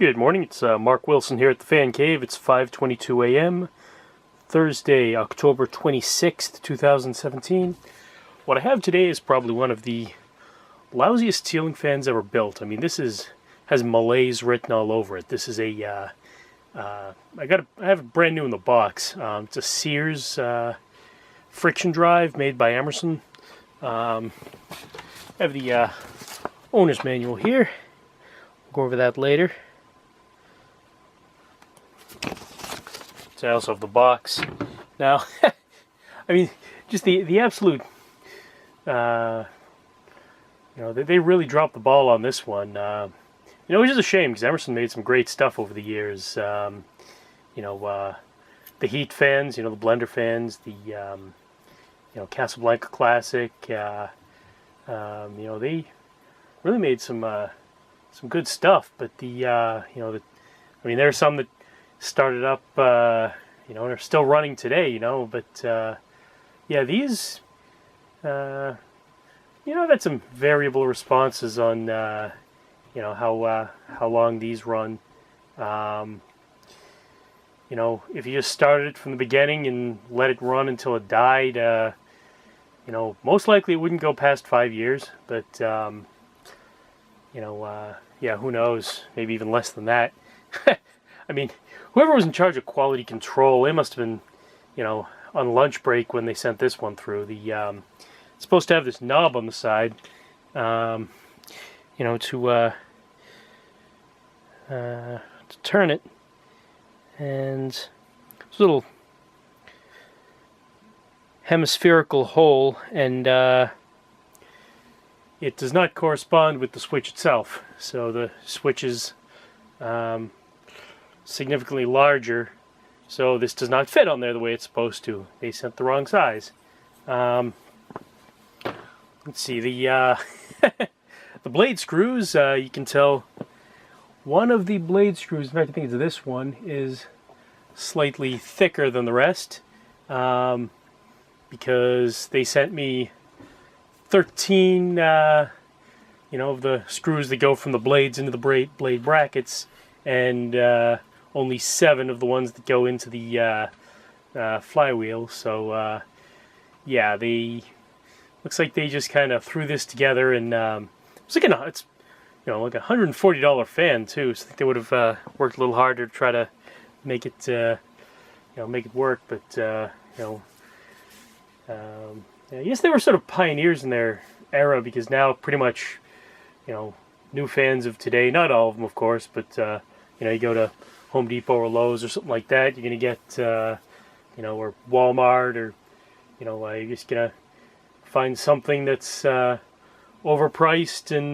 Good morning, it's Mark Wilson here at the Fancave. It's 5:22 a.m. Thursday, October 26th, 2017. What I have today is probably one of the lousiest ceiling fans ever built. I mean, has malaise written all over it. This is I have it brand new in the box. It's a Sears friction drive made by Emerson. I have the owner's manual here. We'll go over that later. So I also have the box. Now, I mean, just the absolute, they really dropped the ball on this one. Which is a shame because Emerson made some great stuff over the years. The heat fans, the blender fans, the, Casablanca Classic. They really made some good stuff. But there are some that started up, and are still running today, but, these, I've had some variable responses on, how long these run. If you just started it from the beginning and let it run until it died, most likely it wouldn't go past 5 years, but, who knows, maybe even less than that. I mean, whoever was in charge of quality control, they must have been, on lunch break when they sent this one through. It's supposed to have this knob on the side, to turn it, and this little hemispherical hole, and it does not correspond with the switch itself. So the switch is significantly larger, so this does not fit on there the way it's supposed to. They sent the wrong size. Let's see, the the blade screws, you can tell one of the blade screws, in fact I think it's this one, is slightly thicker than the rest, because they sent me 13 of the screws that go from the blades into the blade brackets, and only 7 of the ones that go into the flywheel. So they looks like they just kind of threw this together, and it's like like a $140 fan too. So I think they would have worked a little harder to try to make it make it work. But I guess they were sort of pioneers in their era, because now pretty much new fans of today, not all of them of course, but you go to Home Depot or Lowe's or something like that, you're going to get, or Walmart, or, you're just going to find something that's overpriced and,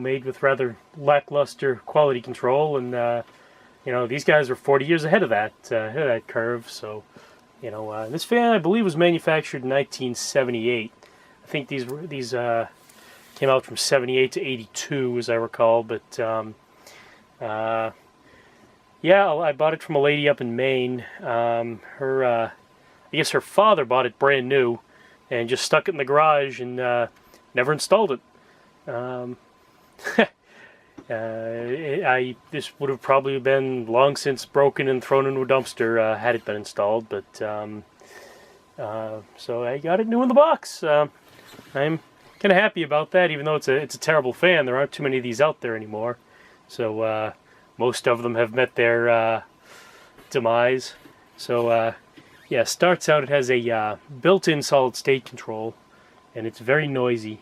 made with rather lackluster quality control. And, these guys are 40 years ahead of that curve. So, this fan, I believe, was manufactured in 1978. I think these came out from 78 to 82, as I recall, but, I bought it from a lady up in Maine. I guess her father bought it brand new and just stuck it in the garage and never installed it. This would have probably been long since broken and thrown into a dumpster had it been installed, but so I got it new in the box. I'm kind of happy about that, even though it's a terrible fan. There aren't too many of these out there anymore, so most of them have met their demise. So starts out, it has a built-in solid state control, and it's very noisy.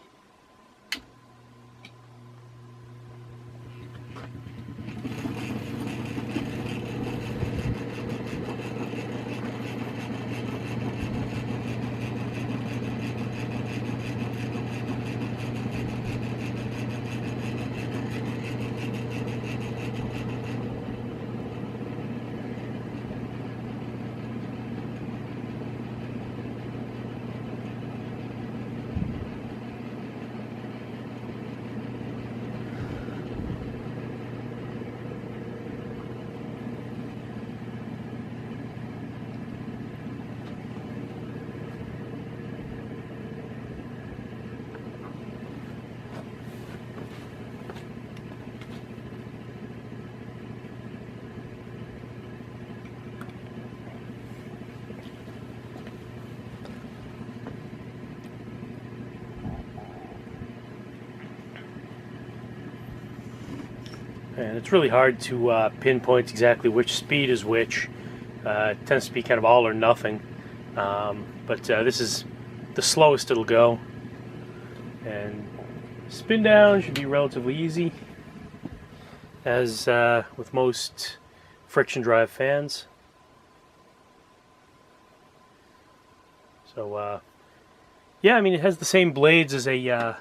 and it's really hard to pinpoint exactly which speed is which. It tends to be kind of all or nothing, but this is the slowest it'll go, and spin down should be relatively easy, as with most friction drive fans. So yeah, I mean, it has the same blades as a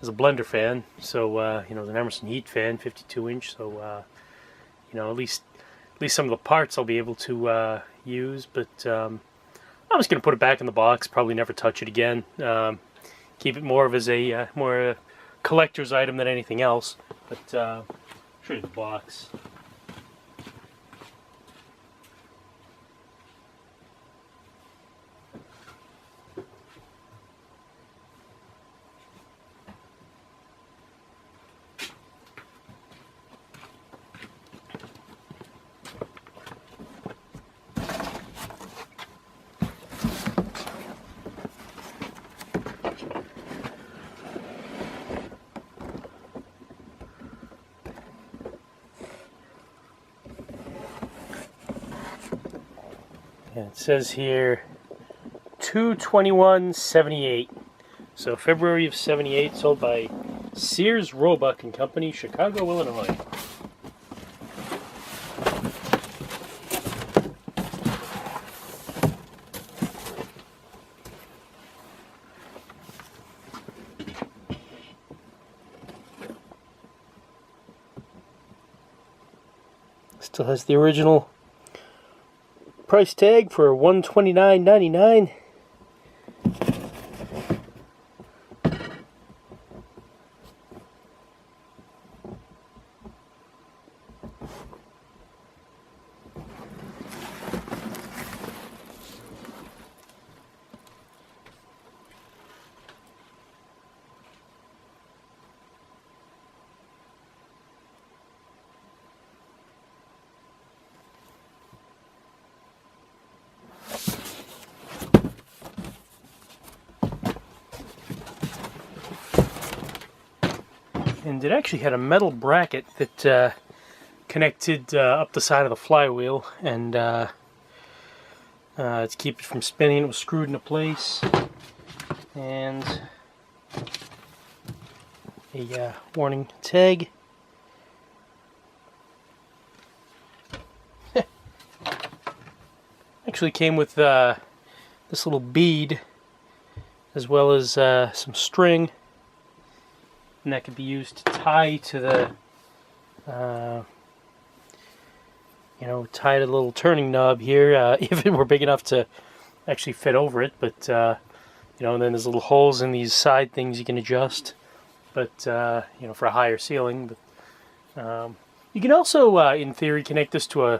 blender fan, so you know, it's an Emerson heat fan, 52-inch. So you know, at least some of the parts I'll be able to use. But I'm just gonna put it back in the box. Probably never touch it again. Keep it more of as a more collector's item than anything else. But I'll show you the box. And it says here 2/21/78. So February of '78, sold by Sears Roebuck and Company, Chicago, Illinois. Still has the original price tag for $129.99. And it actually had a metal bracket that connected up the side of the flywheel, and to keep it from spinning, it was screwed into place, and a warning tag. Actually came with this little bead, as well as some string. And that could be used to tie to the, you know, tie to the little turning knob here, if it were big enough to actually fit over it. But, you know, and then there's little holes in these side things you can adjust, but, you know, for a higher ceiling. But you can also, in theory, connect this to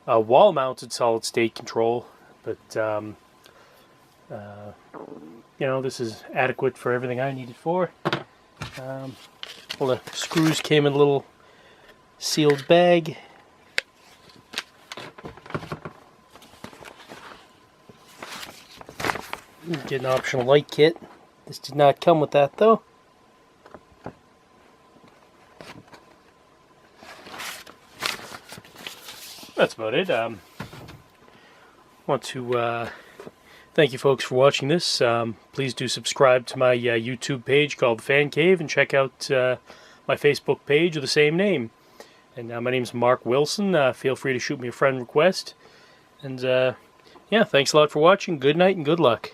a wall-mounted solid-state control. But, you know, this is adequate for everything I need it for. All the screws came in a little sealed bag. Get an optional light kit. This did not come with that, though. That's about it. Want to thank you folks for watching this. Please do subscribe to my YouTube page called Fancave, and check out my Facebook page of the same name. And my name's Mark Wilson. Feel free to shoot me a friend request. And yeah, thanks a lot for watching. Good night and good luck.